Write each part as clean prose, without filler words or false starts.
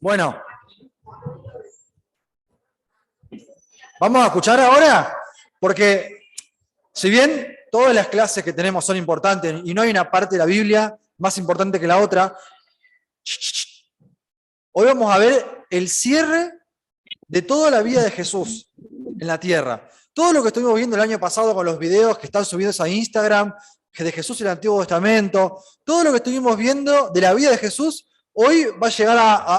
Bueno, vamos a escuchar ahora, porque si bien todas las clases que tenemos son importantes y no hay una parte de la Biblia más importante que la otra, hoy vamos a ver el cierre de toda la vida de Jesús en la tierra. Todo lo que estuvimos viendo el año pasado con los videos que están subidos a Instagram, de Jesús en el Antiguo Testamento, todo lo que estuvimos viendo de la vida de Jesús, hoy va a llegar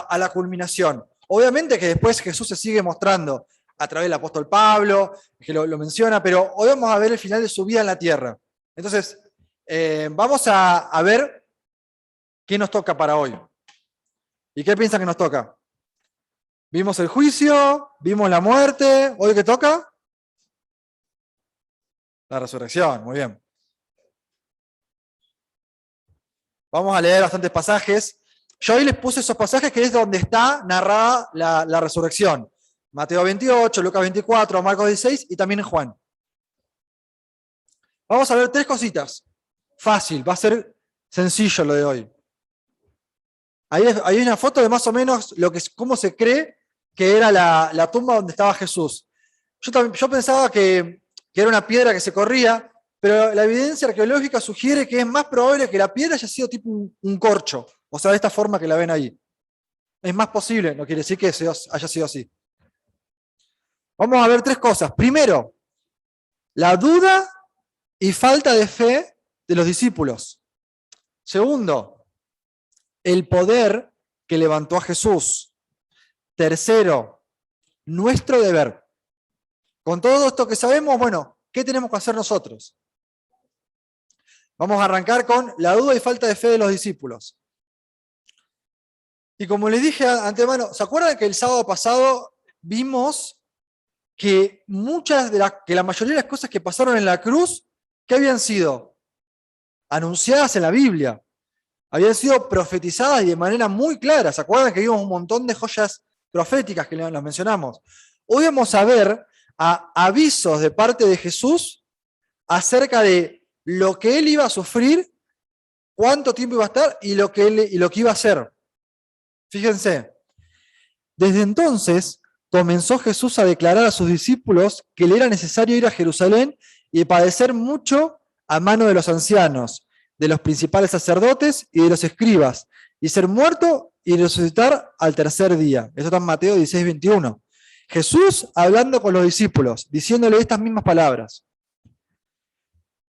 a la culminación. Obviamente que después Jesús se sigue mostrando a través del apóstol Pablo, que lo menciona, pero hoy vamos a ver el final de su vida en la tierra. Entonces, vamos a ver qué nos toca para hoy. ¿Y qué piensan que nos toca? Vimos el juicio, vimos la muerte, ¿hoy qué toca? La resurrección, muy bien. Vamos a leer bastantes pasajes. Yo hoy les puse esos pasajes que es donde está narrada la resurrección. Mateo 28, Lucas 24, Marcos 16 y también en Juan. Vamos a ver tres cositas. Fácil, va a ser sencillo lo de hoy. Ahí hay una foto de más o menos cómo se cree que era la tumba donde estaba Jesús. Yo pensaba que era una piedra que se corría, pero la evidencia arqueológica sugiere que es más probable que la piedra haya sido tipo un corcho, o sea, de esta forma que la ven ahí. Es más posible, no quiere decir que haya sido así. Vamos a ver tres cosas. Primero, la duda y falta de fe de los discípulos. Segundo, el poder que levantó a Jesús. Tercero, nuestro deber. Con todo esto que sabemos, bueno, ¿qué tenemos que hacer nosotros? Vamos a arrancar con la duda y falta de fe de los discípulos. Y como les dije antemano, ¿se acuerdan que el sábado pasado vimos que la mayoría de las cosas que pasaron en la cruz, ¿qué habían sido? Anunciadas en la Biblia. Habían sido profetizadas y de manera muy clara. ¿Se acuerdan que vimos un montón de joyas proféticas que las mencionamos? Hoy vamos a ver avisos de parte de Jesús acerca de lo que él iba a sufrir, cuánto tiempo iba a estar y lo que iba a hacer. Fíjense, desde entonces comenzó Jesús a declarar a sus discípulos que le era necesario ir a Jerusalén y padecer mucho a mano de los ancianos, de los principales sacerdotes y de los escribas, y ser muerto y resucitar al tercer día. Eso está en Mateo 16, 21. Jesús hablando con los discípulos, diciéndole estas mismas palabras.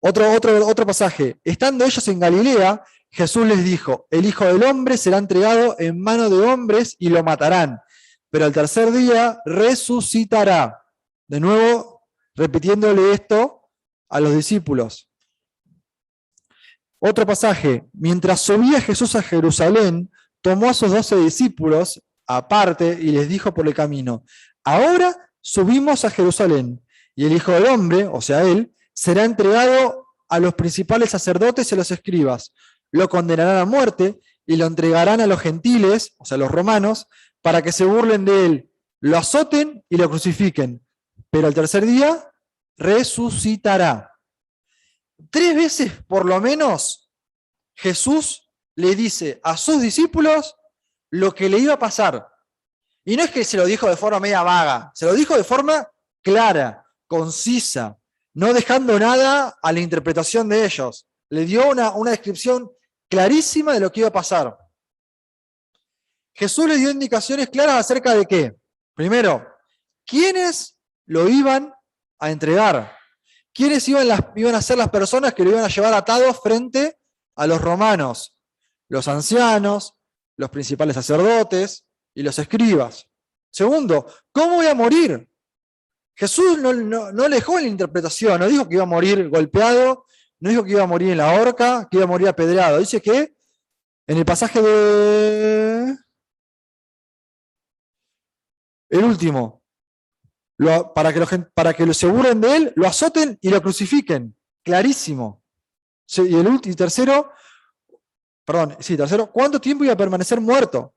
Otro pasaje. Estando ellos en Galilea, Jesús les dijo: el Hijo del Hombre será entregado en mano de hombres y lo matarán, pero al tercer día resucitará. De nuevo, repitiéndole esto a los discípulos. Otro pasaje. Mientras subía Jesús a Jerusalén, tomó a sus 12 discípulos aparte y les dijo por el camino: ahora subimos a Jerusalén, y el Hijo del Hombre, o sea, él, será entregado a los principales sacerdotes y a los escribas. Lo condenarán a muerte y lo entregarán a los gentiles, o sea, a los romanos, para que se burlen de él, lo azoten y lo crucifiquen. Pero al tercer día resucitará. 3 veces, por lo menos, Jesús le dice a sus discípulos lo que le iba a pasar. Y no es que se lo dijo de forma media vaga, se lo dijo de forma clara, concisa, no dejando nada a la interpretación de ellos. Le dio una descripción clarísima de lo que iba a pasar. Jesús le dio indicaciones claras acerca de qué. Primero, ¿quiénes lo iban a entregar? ¿Quiénes iban a ser las personas que lo iban a llevar atado frente a los romanos? Los ancianos, los principales sacerdotes y los escribas. Segundo, ¿cómo iba a morir? Jesús no le dejó en la interpretación, no dijo que iba a morir golpeado, no dijo que iba a morir en la horca, que iba a morir apedreado. Dice que en el pasaje de... el último, para que se burlen de él, lo azoten y lo crucifiquen. Clarísimo. Y tercero, ¿cuánto tiempo iba a permanecer muerto?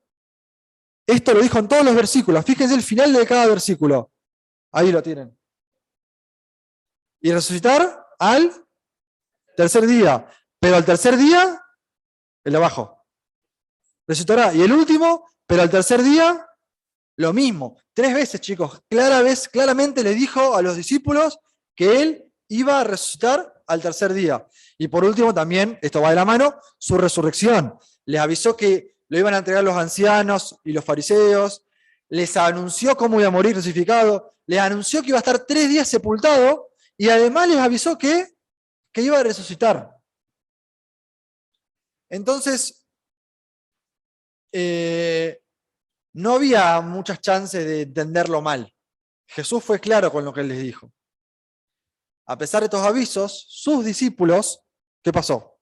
Esto lo dijo en todos los versículos. Fíjense el final de cada versículo. Ahí lo tienen. Y resucitar al tercer día. Pero al tercer día, el de abajo. Resucitará. Y el último, Pero al tercer día, lo mismo. 3 veces, chicos. Claramente le dijo a los discípulos que él iba a resucitar al tercer día. Y por último también, esto va de la mano, su resurrección. Les avisó que lo iban a entregar los ancianos y los fariseos. Les anunció cómo iba a morir crucificado. Les anunció que iba a estar 3 días sepultado. Y además les avisó que iba a resucitar. Entonces, no había muchas chances de entenderlo mal. Jesús fue claro con lo que él les dijo. A pesar de estos avisos, sus discípulos, ¿qué pasó?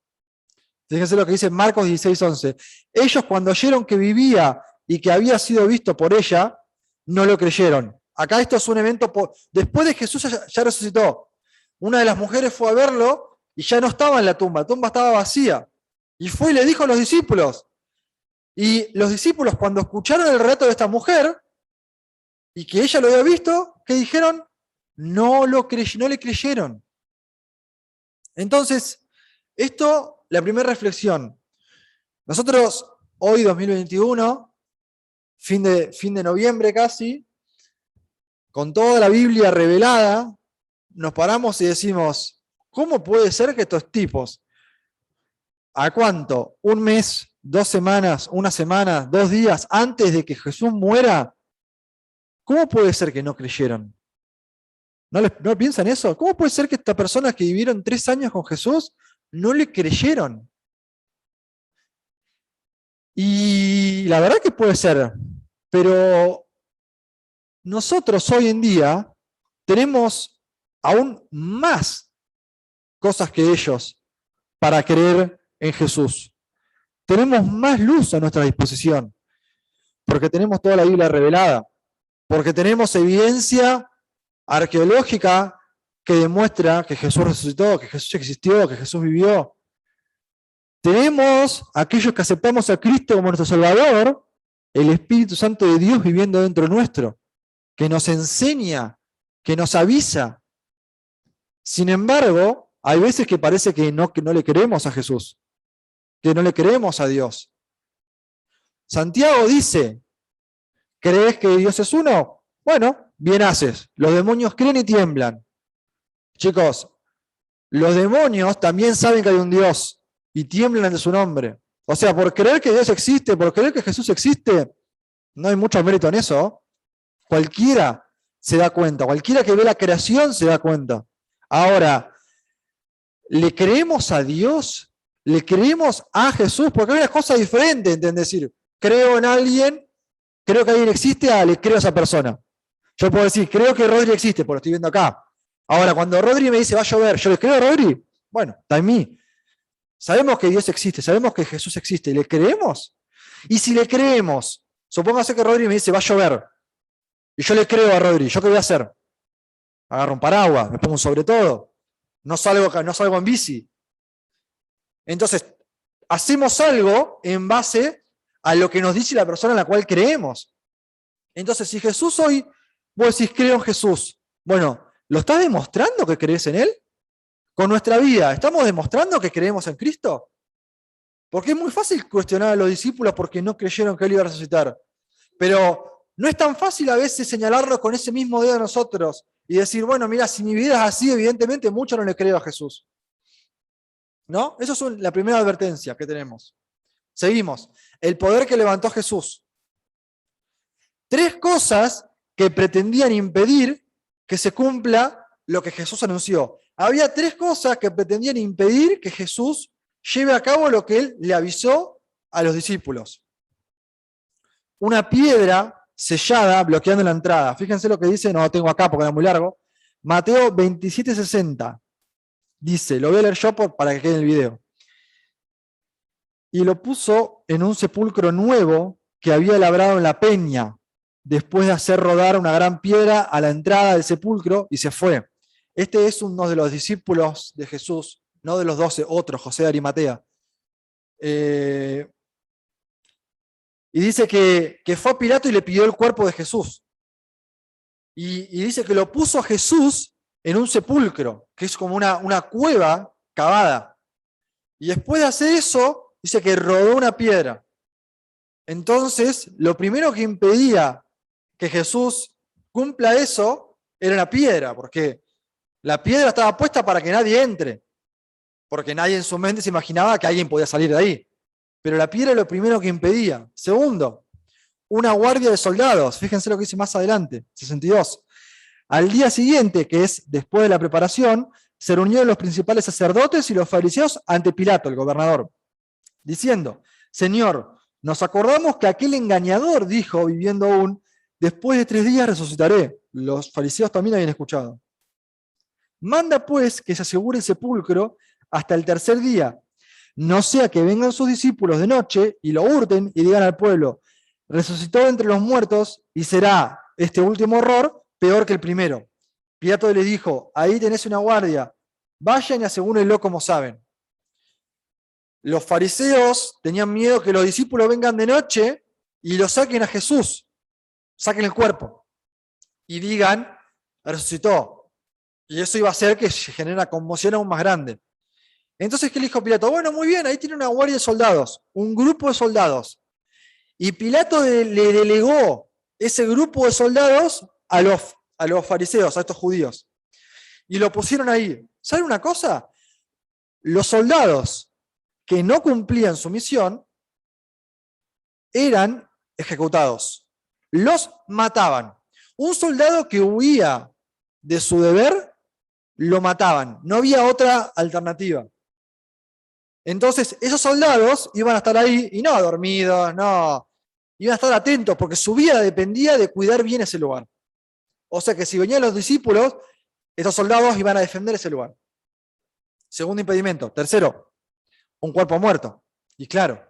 Fíjense lo que dice Marcos 16:11. Ellos, cuando oyeron que vivía y que había sido visto por ella, no lo creyeron. Acá esto es un evento, después de Jesús ya resucitó. Una de las mujeres fue a verlo y ya no estaba en la tumba estaba vacía. Y fue y le dijo a los discípulos. Y los discípulos, cuando escucharon el relato de esta mujer y que ella lo había visto, ¿qué dijeron? No le creyeron. Entonces, la primera reflexión. Nosotros, hoy 2021, fin de noviembre casi, con toda la Biblia revelada, nos paramos y decimos, ¿cómo puede ser que estos tipos, ¿a cuánto? ¿Un mes, 2 semanas, 1 semana, 2 días antes de que Jesús muera? ¿Cómo puede ser que no creyeron? ¿No piensan eso? ¿Cómo puede ser que estas personas que vivieron 3 años con Jesús no le creyeron? Y la verdad que puede ser, pero nosotros hoy en día tenemos aún más cosas que ellos para creer en Jesús. Tenemos más luz a nuestra disposición, porque tenemos toda la Biblia revelada, porque tenemos evidencia arqueológica que demuestra que Jesús resucitó, que Jesús existió, que Jesús vivió. Tenemos aquellos que aceptamos a Cristo como nuestro Salvador, el Espíritu Santo de Dios viviendo dentro nuestro, que nos enseña, que nos avisa. Sin embargo, hay veces que parece que no le creemos a Jesús, que no le creemos a Dios. Santiago dice, ¿crees que Dios es uno? Bueno, bien haces. Los demonios creen y tiemblan. Chicos, los demonios también saben que hay un Dios y tiemblan ante su nombre. O sea, por creer que Dios existe, por creer que Jesús existe, no hay mucho mérito en eso. Cualquiera se da cuenta, cualquiera que ve la creación se da cuenta. Ahora, ¿le creemos a Dios? ¿Le creemos a Jesús? Porque hay una cosa diferente, ¿entendés? Decir, creo en alguien, creo que alguien existe, le creo a esa persona. Yo puedo decir, creo que Rodri existe, porque lo estoy viendo acá. Ahora, cuando Rodri me dice, va a llover, ¿yo le creo a Rodri? Bueno, está en mí. Sabemos que Dios existe, sabemos que Jesús existe, ¿le creemos? Y si le creemos, supóngase que Rodri me dice, va a llover, y yo le creo a Rodri, ¿yo qué voy a hacer? Agarro un paraguas, me pongo un sobre todo, no salgo en bici. Entonces, hacemos algo en base a lo que nos dice la persona en la cual creemos. Entonces, si Jesús hoy, vos decís, creo en Jesús, bueno, ¿lo estás demostrando que crees en Él? Con nuestra vida, ¿estamos demostrando que creemos en Cristo? Porque es muy fácil cuestionar a los discípulos porque no creyeron que Él iba a resucitar. Pero no es tan fácil a veces señalarlo con ese mismo dedo a nosotros y decir, bueno, mira, si mi vida es así, evidentemente mucho no le creo a Jesús. ¿No? Esa es la primera advertencia que tenemos. Seguimos. El poder que levantó Jesús. 3 cosas que pretendían impedir que se cumpla lo que Jesús anunció. Había 3 cosas que pretendían impedir que Jesús lleve a cabo lo que él le avisó a los discípulos. Una piedra sellada bloqueando la entrada. Fíjense lo que dice, no lo tengo acá porque era muy largo. Mateo 27:60. Dice, lo voy a leer yo para que quede en el video. Y lo puso en un sepulcro nuevo que había labrado en la peña, después de hacer rodar una gran piedra a la entrada del sepulcro, y se fue. Este es uno de los discípulos de Jesús, no de los 12, otro, José de Arimatea. Y dice que fue a Pilato y le pidió el cuerpo de Jesús. Y dice que lo puso a Jesús en un sepulcro, que es como una cueva cavada. Y después de hacer eso, dice que rodó una piedra. Entonces, lo primero que impedía que Jesús cumpla eso era la piedra, porque la piedra estaba puesta para que nadie entre, porque nadie en su mente se imaginaba que alguien podía salir de ahí. Pero la piedra es lo primero que impedía. Segundo, una guardia de soldados. Fíjense lo que dice más adelante, 62. Al día siguiente, que es después de la preparación, se reunieron los principales sacerdotes y los fariseos ante Pilato, el gobernador, diciendo: Señor, nos acordamos que aquel engañador dijo, viviendo aún, después de 3 días resucitaré. Los fariseos también habían escuchado. Manda pues que se asegure el sepulcro hasta el 3er día, no sea que vengan sus discípulos de noche y lo hurten y digan al pueblo: resucitó de entre los muertos, y será este último horror peor que el primero. Pilato les dijo: ahí tenés una guardia, vayan y asegúrenlo como saben. Los fariseos tenían miedo que los discípulos vengan de noche y lo saquen a Jesús, saquen el cuerpo y digan: resucitó. Y eso iba a hacer que se genere una conmoción aún más grande. Entonces, ¿qué le dijo Pilato? Bueno, muy bien, ahí tiene una guardia de soldados, un grupo de soldados. Y Pilato le delegó ese grupo de soldados a los fariseos, a estos judíos. Y lo pusieron ahí. ¿Saben una cosa? Los soldados que no cumplían su misión eran ejecutados. Los mataban. Un soldado que huía de su deber, lo mataban. No había otra alternativa. Entonces, esos soldados iban a estar ahí, y no dormidos, no, iban a estar atentos, porque su vida dependía de cuidar bien ese lugar. O sea que si venían los discípulos, esos soldados iban a defender ese lugar. Segundo impedimento. Tercero, un cuerpo muerto. Y claro,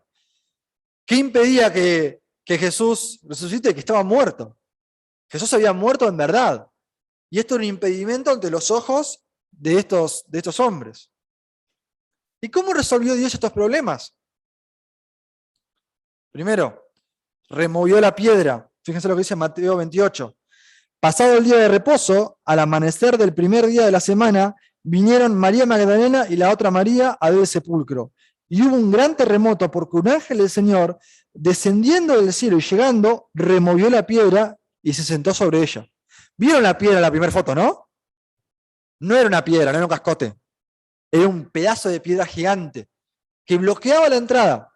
¿qué impedía que Jesús resucite? Que estaba muerto. Jesús había muerto en verdad. Y esto era un impedimento ante los ojos de estos hombres. ¿Y cómo resolvió Dios estos problemas? Primero, removió la piedra. Fíjense lo que dice Mateo 28. Pasado el día de reposo, al amanecer del primer día de la semana, vinieron María Magdalena y la otra María a ver el sepulcro. Y hubo un gran terremoto porque un ángel del Señor, descendiendo del cielo y llegando, removió la piedra y se sentó sobre ella. ¿Vieron la piedra en la primera foto, no? No era una piedra, no era un cascote. Era un pedazo de piedra gigante que bloqueaba la entrada.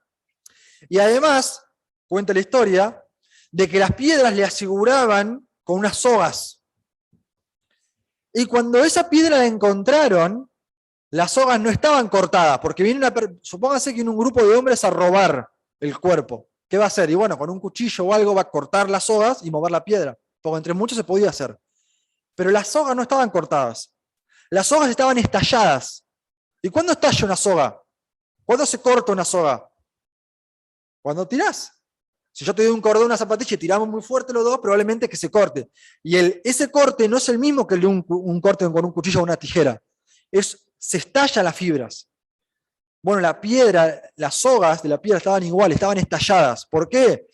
Y además, cuenta la historia, de que las piedras le aseguraban con unas sogas. Y cuando esa piedra la encontraron, las sogas no estaban cortadas, porque viene supóngase que viene un grupo de hombres a robar el cuerpo. ¿Qué va a hacer? Y bueno, con un cuchillo o algo va a cortar las sogas y mover la piedra, porque entre muchos se podía hacer. Pero las sogas no estaban cortadas. Las sogas estaban estalladas. ¿Y cuándo estalla una soga? ¿Cuándo se corta una soga? Cuando tirás. Si yo te doy un cordón, una zapatilla y tiramos muy fuerte los dos, probablemente que se corte. Y ese corte no es el mismo que el de un corte con un cuchillo o una tijera. Se estallan las fibras. Bueno, la piedra, las sogas de la piedra estaban iguales, estaban estalladas. ¿Por qué?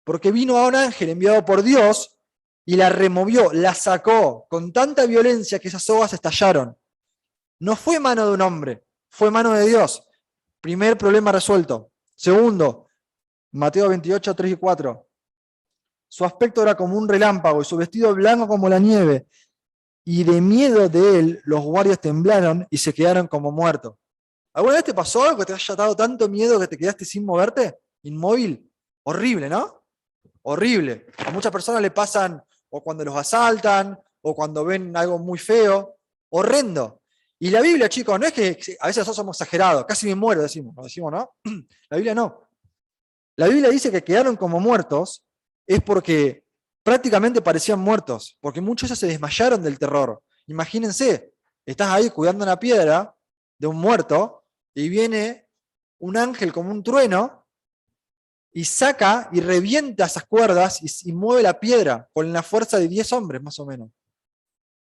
Porque vino a un ángel enviado por Dios y la removió, la sacó con tanta violencia que esas sogas estallaron. No fue mano de un hombre, fue mano de Dios. Primer problema resuelto. Segundo, Mateo 28, 3 y 4. Su aspecto era como un relámpago y su vestido blanco como la nieve. Y de miedo de él, los guardias temblaron y se quedaron como muertos. ¿Alguna vez te pasó algo que te haya dado tanto miedo que te quedaste sin moverte? Inmóvil. Horrible, ¿no? Horrible. A muchas personas le pasan o cuando los asaltan o cuando ven algo muy feo. Horrendo. Y la Biblia, chicos, no es que a veces nosotros somos exagerados, casi me muero, decimos, ¿no? La Biblia no. La Biblia dice que quedaron como muertos, es porque prácticamente parecían muertos, porque muchos se desmayaron del terror. Imagínense, estás ahí cuidando una piedra de un muerto, y viene un ángel como un trueno, y saca y revienta esas cuerdas y mueve la piedra con la fuerza de 10 hombres, más o menos.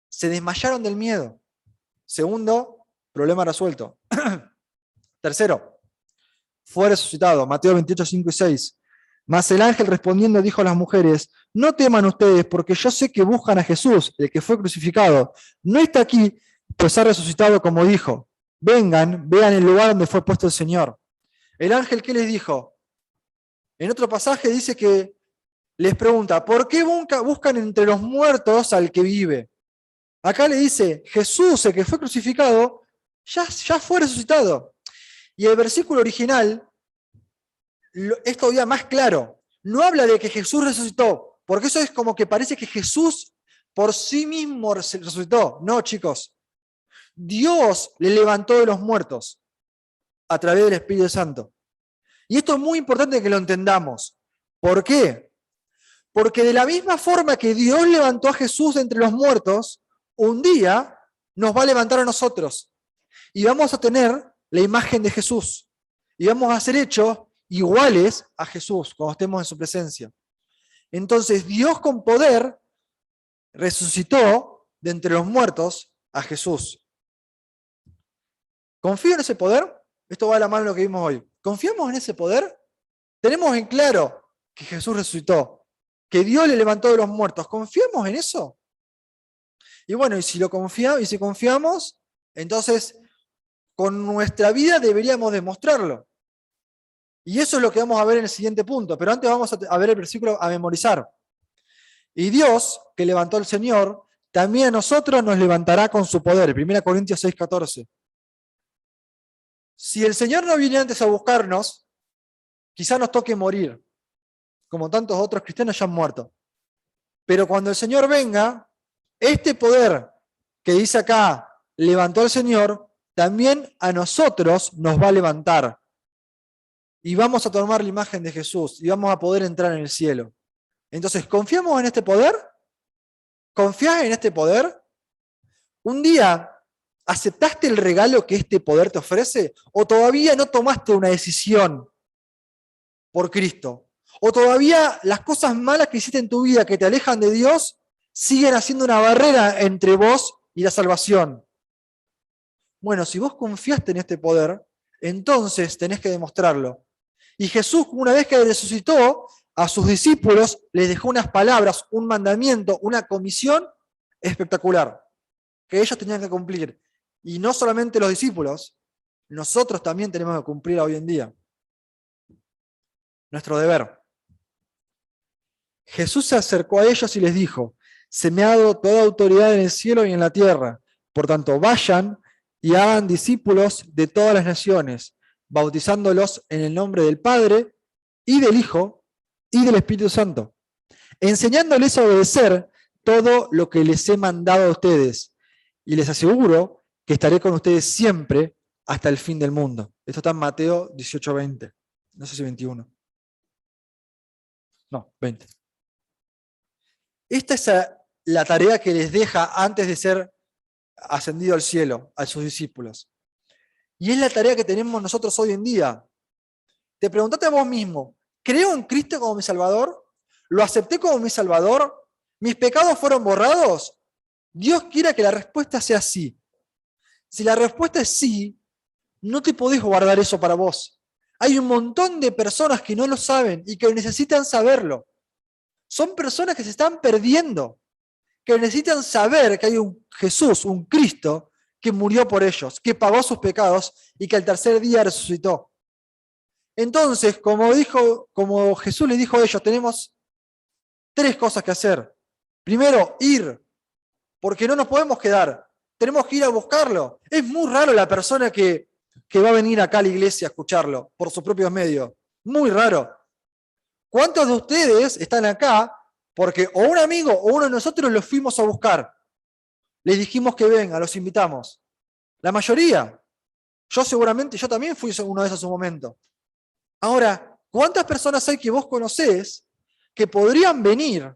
Se desmayaron del miedo. Segundo, problema resuelto. Tercero, fue resucitado. Mateo 28, 5 y 6. Mas el ángel respondiendo dijo a las mujeres: no teman ustedes, porque yo sé que buscan a Jesús, el que fue crucificado. No está aquí, pues ha resucitado como dijo. Vengan, vean el lugar donde fue puesto el Señor. El ángel, ¿qué les dijo? En otro pasaje dice que les pregunta, ¿por qué buscan entre los muertos al que vive? Acá le dice, Jesús, el que fue crucificado, ya fue resucitado. Y el versículo original es todavía más claro. No habla de que Jesús resucitó, porque eso es como que parece que Jesús por sí mismo resucitó. No, chicos. Dios le levantó de los muertos a través del Espíritu Santo. Y esto es muy importante que lo entendamos. ¿Por qué? Porque de la misma forma que Dios levantó a Jesús de entre los muertos, un día nos va a levantar a nosotros. Y vamos a tener la imagen de Jesús. Y vamos a ser hechos iguales a Jesús cuando estemos en su presencia. Entonces Dios con poder resucitó de entre los muertos a Jesús. ¿Confío en ese poder? Esto va a la mano de lo que vimos hoy. ¿Confiamos en ese poder? Tenemos en claro que Jesús resucitó, que Dios le levantó de los muertos. ¿Confiamos en eso? Y bueno, y si confiamos, entonces con nuestra vida deberíamos demostrarlo. Y eso es lo que vamos a ver en el siguiente punto. Pero antes vamos a ver el versículo a memorizar. Y Dios, que levantó al Señor, también a nosotros nos levantará con su poder. 1 Corintios 6:14. Si el Señor no viene antes a buscarnos, quizá nos toque morir, como tantos otros cristianos ya han muerto. Pero cuando el Señor venga, este poder que dice acá, levantó al Señor, también a nosotros nos va a levantar. Y vamos a tomar la imagen de Jesús y vamos a poder entrar en el cielo. Entonces, ¿confiamos en este poder? ¿Confías en este poder? ¿Un día aceptaste el regalo que este poder te ofrece? ¿O todavía no tomaste una decisión por Cristo? ¿O todavía las cosas malas que hiciste en tu vida que te alejan de Dios siguen haciendo una barrera entre vos y la salvación? Bueno, si vos confiaste en este poder, entonces tenés que demostrarlo. Y Jesús, una vez que resucitó, a sus discípulos les dejó unas palabras, un mandamiento, una comisión espectacular, que ellos tenían que cumplir. Y no solamente los discípulos, nosotros también tenemos que cumplir hoy en día. Nuestro deber. Jesús se acercó a ellos y les dijo, se me ha dado toda autoridad en el cielo y en la tierra. Por tanto, vayan y hagan discípulos de todas las naciones, bautizándolos en el nombre del Padre y del Hijo y del Espíritu Santo, enseñándoles a obedecer todo lo que les he mandado a ustedes. Y les aseguro que estaré con ustedes siempre hasta el fin del mundo. Esto está en Mateo 18:20. No sé si 21. No, 20. Esta es la tarea que les deja antes de ser ascendido al cielo a sus discípulos. Y es la tarea que tenemos nosotros hoy en día. Te preguntate a vos mismo, ¿creo en Cristo como mi Salvador? ¿Lo acepté como mi Salvador? ¿Mis pecados fueron borrados? Dios quiera que la respuesta sea sí. Si la respuesta es sí, no te podés guardar eso para vos. Hay un montón de personas que no lo saben y que necesitan saberlo. Son personas que se están perdiendo, que necesitan saber que hay un Jesús, un Cristo, que murió por ellos, que pagó sus pecados y que al tercer día resucitó. Entonces, como Jesús le dijo a ellos, tenemos tres cosas que hacer. Primero, ir, porque no nos podemos quedar. Tenemos que ir a buscarlo. Es muy raro la persona que va a venir acá a la iglesia a escucharlo por sus propios medios. Muy raro. ¿Cuántos de ustedes están acá porque o un amigo o uno de nosotros los fuimos a buscar? Les dijimos que vengan, los invitamos. La mayoría. Yo también fui uno de esos en su momento. Ahora, ¿cuántas personas hay que vos conocés que podrían venir,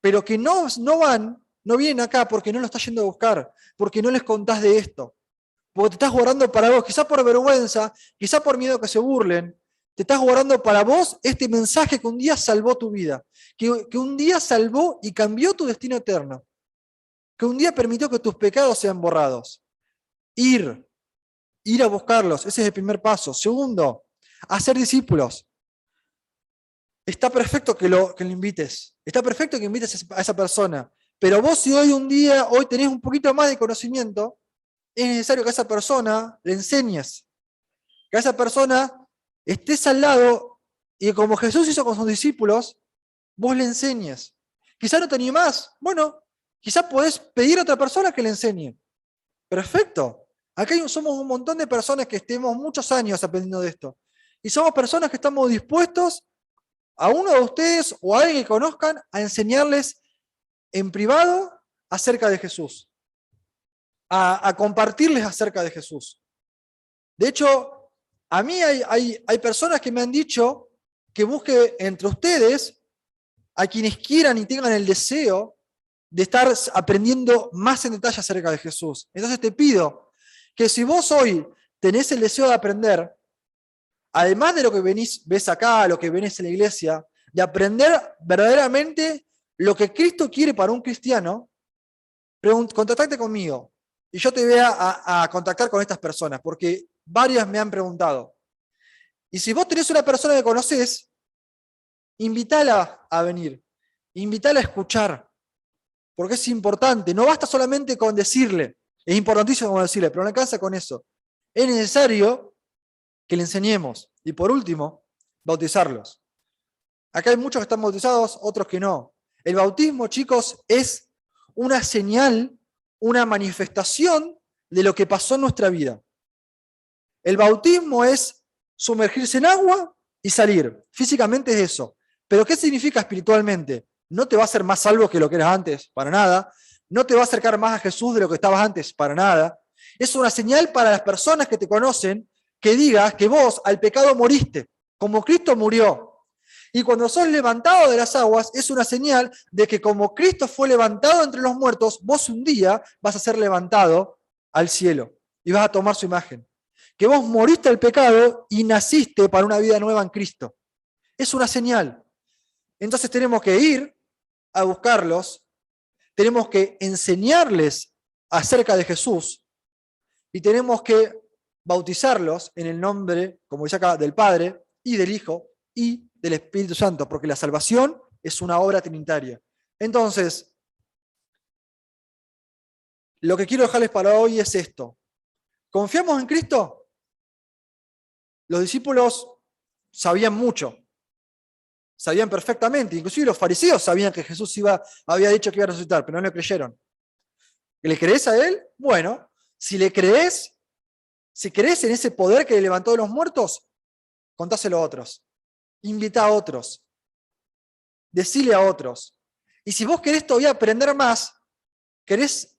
pero que no vienen acá porque no lo estás yendo a buscar, porque no les contás de esto, porque te estás guardando para vos, quizá por vergüenza, quizá por miedo a que se burlen, te estás guardando para vos este mensaje que un día salvó tu vida, que un día salvó y cambió tu destino eterno, que un día permitió que tus pecados sean borrados? Ir a buscarlos, ese es el primer paso. Segundo, hacer discípulos. Está perfecto que lo invites, está perfecto que invites a esa persona, pero vos si hoy tenés un poquito más de conocimiento, es necesario que a esa persona le enseñes, que a esa persona estés al lado Y como Jesús hizo con sus discípulos, vos le enseñes. Quizá no te animás. Bueno, quizá podés pedir a otra persona que le enseñe. Perfecto. Acá somos un montón de personas que estemos muchos años aprendiendo de esto. Y somos personas que estamos dispuestos a uno de ustedes o a alguien que conozcan a enseñarles en privado acerca de Jesús. A compartirles acerca de Jesús. De hecho, a mí hay personas que me han dicho que busque entre ustedes a quienes quieran y tengan el deseo de estar aprendiendo más en detalle acerca de Jesús. Entonces te pido que si vos hoy tenés el deseo de aprender, además de lo que ves acá, lo que venís en la iglesia, de aprender verdaderamente lo que Cristo quiere para un cristiano, contactate conmigo. Y yo te voy a contactar con estas personas, porque varias me han preguntado. Y si vos tenés una persona que conocés, invítala a venir, invítala a escuchar, porque es importante. No basta solamente con decirle, es importantísimo con decirle, pero no alcanza con eso. Es necesario que le enseñemos. Y por último, bautizarlos. Acá hay muchos que están bautizados, otros que no. El bautismo, chicos, es una señal, una manifestación de lo que pasó en nuestra vida. El bautismo es sumergirse en agua y salir. Físicamente es eso. Pero ¿qué significa espiritualmente? No te va a hacer más salvo que lo que eras antes, para nada. No te va a acercar más a Jesús de lo que estabas antes, para nada. Es una señal para las personas que te conocen que digas que vos al pecado moriste, como Cristo murió. Y cuando sos levantado de las aguas, es una señal de que como Cristo fue levantado entre los muertos, vos un día vas a ser levantado al cielo y vas a tomar su imagen. Que vos moriste al pecado y naciste para una vida nueva en Cristo. Es una señal. Entonces tenemos que ir a buscarlos, tenemos que enseñarles acerca de Jesús y tenemos que bautizarlos en el nombre, como dice acá, del Padre y del Hijo y del Espíritu Santo, porque la salvación es una obra trinitaria. Entonces, lo que quiero dejarles para hoy es esto. ¿Confiamos en Cristo? Los discípulos sabían mucho, sabían perfectamente, inclusive los fariseos sabían que Jesús había dicho que iba a resucitar, pero no le creyeron. ¿Le crees a él? Bueno, si le crees, si crees en ese poder que le levantó de los muertos, contáselo a otros, invita a otros, decile a otros. Y si vos querés todavía aprender más, querés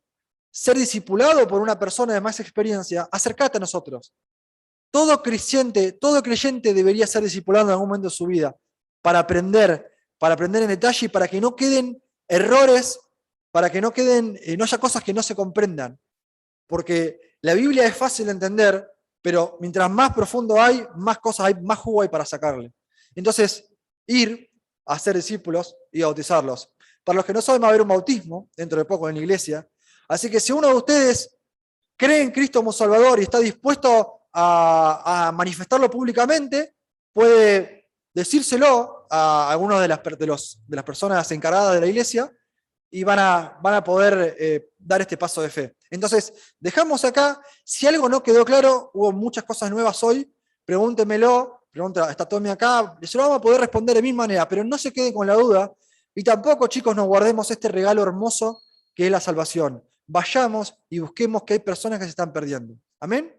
ser discipulado por una persona de más experiencia, acércate a nosotros. Todo creyente debería ser discipulado en algún momento de su vida para aprender en detalle y para que no queden errores, para que no haya cosas que no se comprendan. Porque la Biblia es fácil de entender, pero mientras más profundo hay, más cosas hay, más jugo hay para sacarle. Entonces, ir a ser discípulos y bautizarlos. Para los que no saben, va a haber un bautismo dentro de poco en la iglesia. Así que si uno de ustedes cree en Cristo como Salvador y está dispuesto a manifestarlo públicamente, puede decírselo a algunos de las personas encargadas de la iglesia y van a poder dar este paso de fe. Entonces, dejamos acá. Si algo no quedó claro, hubo muchas cosas nuevas hoy, pregúntemelo, está Tommy acá, se lo vamos a poder responder de mi manera, pero no se queden con la duda y tampoco, chicos, nos guardemos este regalo hermoso que es la salvación. Vayamos y busquemos que hay personas que se están perdiendo. Amén.